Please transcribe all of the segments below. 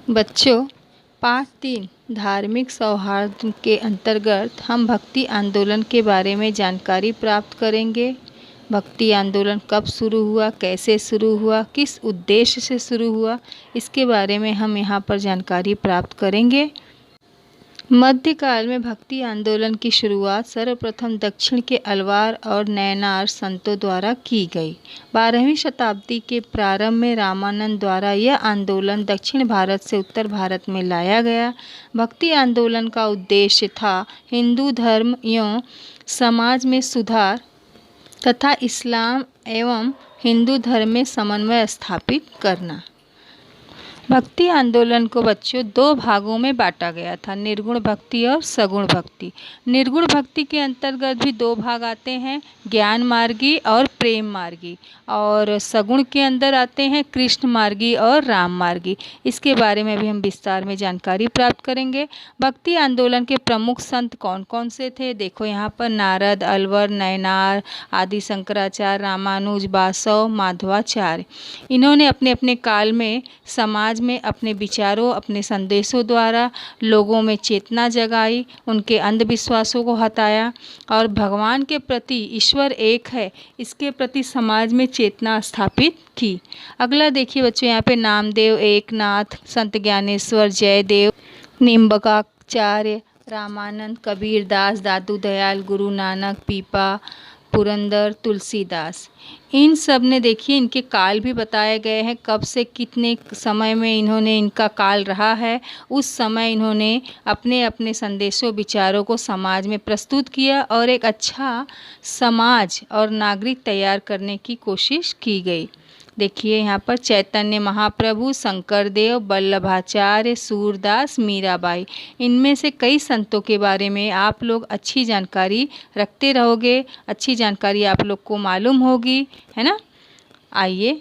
बच्चों, पाठ 3 धार्मिक सौहार्द के अंतर्गत हम भक्ति आंदोलन के बारे में जानकारी प्राप्त करेंगे। भक्ति आंदोलन कब शुरू हुआ, कैसे शुरू हुआ, किस उद्देश्य से शुरू हुआ, इसके बारे में हम यहाँ पर जानकारी प्राप्त करेंगे। मध्यकाल में भक्ति आंदोलन की शुरुआत सर्वप्रथम दक्षिण के अलवार और नैनार संतों द्वारा की गई। 12वीं शताब्दी के प्रारंभ में रामानंद द्वारा यह आंदोलन दक्षिण भारत से उत्तर भारत में लाया गया। भक्ति आंदोलन का उद्देश्य था हिंदू धर्म एवं समाज में सुधार तथा इस्लाम एवं हिंदू धर्म में समन्वय स्थापित करना। भक्ति आंदोलन को बच्चों 2 भागों में बांटा गया था, निर्गुण भक्ति और सगुण भक्ति। निर्गुण भक्ति के अंतर्गत भी 2 भाग आते हैं, ज्ञान मार्गी और प्रेम मार्गी, और सगुण के अंदर आते हैं कृष्ण मार्गी और राम मार्गी। इसके बारे में भी हम विस्तार में जानकारी प्राप्त करेंगे। भक्ति आंदोलन के प्रमुख संत कौन कौन से थे, देखो यहाँ पर नारद, अलवर, नैनार, आदि शंकराचार्य, रामानुज, बासव, माधवाचार्य। इन्होंने अपने अपने काल में समाज में अपने विचारों, अपने संदेशों द्वारा लोगों में चेतना जगाई, उनके अंधविश्वासों को हटाया और भगवान के प्रति, ईश्वर एक है, इसके प्रति समाज में चेतना स्थापित की। अगला देखिए बच्चों, यहाँ पे नामदेव, एकनाथ, संत ज्ञानेश्वर, जयदेव, निम्बकाचार्य, रामानंद, कबीरदास, दादू दयाल, गुरु नानक, पीपा, पुरंदर, तुलसीदास, इन सब ने देखिए इनके काल भी बताए गए हैं, कब से कितने समय में इन्होंने इनका काल रहा है। उस समय इन्होंने अपने अपने संदेशों, विचारों को समाज में प्रस्तुत किया और एक अच्छा समाज और नागरिक तैयार करने की कोशिश की गई। देखिए यहाँ पर चैतन्य महाप्रभु, शंकरदेव, वल्लभाचार्य, सूरदास, मीराबाई, इनमें से कई संतों के बारे में आप लोग अच्छी जानकारी रखते रहोगे, अच्छी जानकारी आप लोग को मालूम होगी, है ना। आइए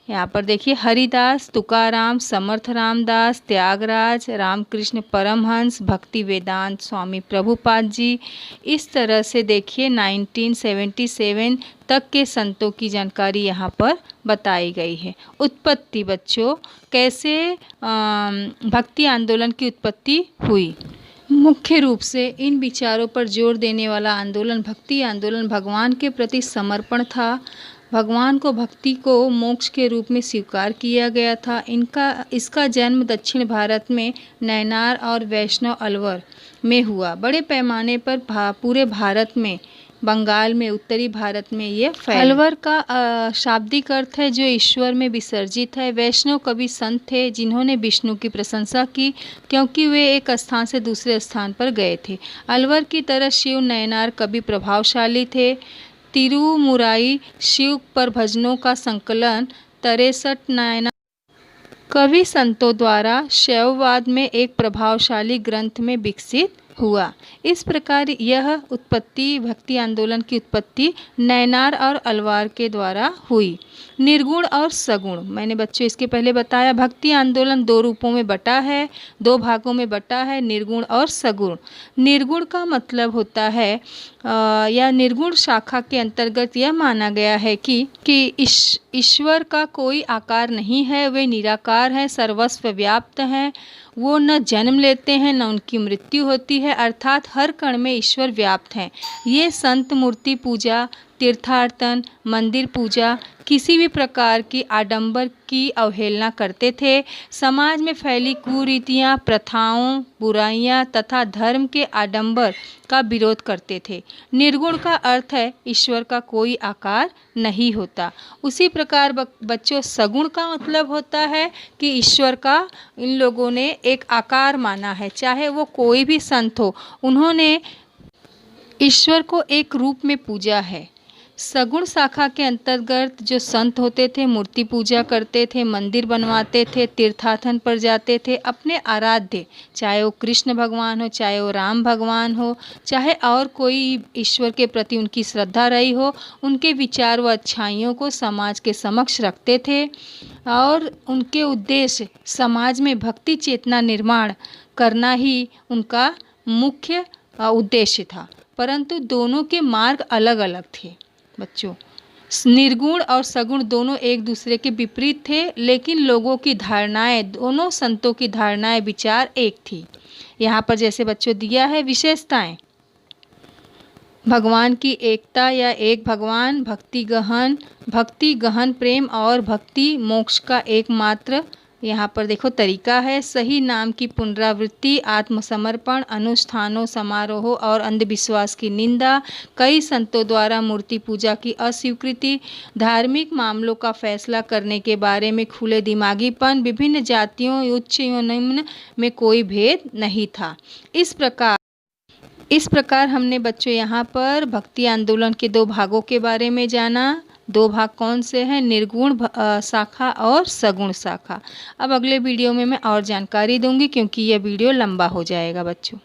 यहाँ पर देखिए हरिदास, तुकाराम, समर्थ रामदास, त्यागराज, रामकृष्ण परमहंस, भक्ति वेदांत स्वामी प्रभुपाद जी, इस तरह से देखिए 1977 तक के संतों की जानकारी यहाँ पर बताई गई है। उत्पत्ति बच्चों, कैसे भक्ति आंदोलन की उत्पत्ति हुई। मुख्य रूप से इन विचारों पर जोर देने वाला आंदोलन भक्ति आंदोलन भगवान के प्रति समर्पण था। भगवान को, भक्ति को मोक्ष के रूप में स्वीकार किया गया था। इसका जन्म दक्षिण भारत में नैनार और वैष्णव अलवर में हुआ। बड़े पैमाने पर पूरे भारत में, बंगाल में, उत्तरी भारत में ये फैला। अलवर का शाब्दिक अर्थ है जो ईश्वर में विसर्जित है। वैष्णव कवि संत थे जिन्होंने विष्णु की प्रशंसा की क्योंकि वे एक स्थान से दूसरे स्थान पर गए थे। अलवर की तरह शिव नैनार कवि प्रभावशाली थे। तिरुमुराई शिव पर भजनों का संकलन 63 नैनार कवि संतों द्वारा शैववाद में एक प्रभावशाली ग्रंथ में विकसित हुआ। इस प्रकार यह उत्पत्ति, भक्ति आंदोलन की उत्पत्ति नैनार और अलवार के द्वारा हुई। निर्गुण और सगुण, मैंने बच्चों इसके पहले बताया, भक्ति आंदोलन 2 रूपों में बटा है, 2 भागों में बटा है, निर्गुण और सगुण। निर्गुण का मतलब होता है या निर्गुण शाखा के अंतर्गत यह माना गया है कि ईश्वर का कोई आकार नहीं है, वे निराकार हैं, सर्वस्व व्याप्त हैं, वो न जन्म लेते हैं न उनकी मृत्यु होती है, अर्थात हर कण में ईश्वर व्याप्त हैं। ये संत मूर्ति पूजा, तीर्थाटन, मंदिर पूजा, किसी भी प्रकार की आडंबर की अवहेलना करते थे। समाज में फैली कुरीतियाँ, प्रथाओं, बुराइयाँ तथा धर्म के आडंबर का विरोध करते थे। निर्गुण का अर्थ है ईश्वर का कोई आकार नहीं होता। उसी प्रकार बच्चों सगुण का मतलब होता है कि ईश्वर का इन लोगों ने एक आकार माना है, चाहे वो कोई भी संत हो, उन्होंने ईश्वर को एक रूप में पूजा है। सगुण शाखा के अंतर्गत जो संत होते थे मूर्ति पूजा करते थे, मंदिर बनवाते थे, तीर्थाटन पर जाते थे, अपने आराध्य, चाहे वो कृष्ण भगवान हो, चाहे वो राम भगवान हो, चाहे और कोई ईश्वर के प्रति उनकी श्रद्धा रही हो, उनके विचार व अच्छाइयों को समाज के समक्ष रखते थे और उनके उद्देश्य समाज में भक्ति चेतना निर्माण करना ही उनका मुख्य उद्देश्य था। परंतु दोनों के मार्ग अलग अलग थे बच्चों। निर्गुण और सगुण दोनों एक दूसरे के विपरीत थे, लेकिन लोगों की धारणाएं, दोनों संतों की धारणाएं, विचार एक थी। यहाँ पर जैसे बच्चों दिया है विशेषताएं, भगवान की एकता या एक भगवान, भक्ति गहन प्रेम और भक्ति मोक्ष का एकमात्र यहाँ पर देखो तरीका है, सही नाम की पुनरावृत्ति, आत्मसमर्पण, अनुष्ठानों समारोहों और अंधविश्वास की निंदा, कई संतों द्वारा मूर्ति पूजा की अस्वीकृति, धार्मिक मामलों का फैसला करने के बारे में खुले दिमागीपन, विभिन्न जातियों उच्च व निम्न में कोई भेद नहीं था। इस प्रकार हमने बच्चों यहाँ पर भक्ति आंदोलन के 2 भागों के बारे में जाना। 2 भाग कौन से हैं? निर्गुण शाखा और सगुण शाखा। अब अगले वीडियो में मैं और जानकारी दूंगी, क्योंकि यह वीडियो लंबा हो जाएगा बच्चों।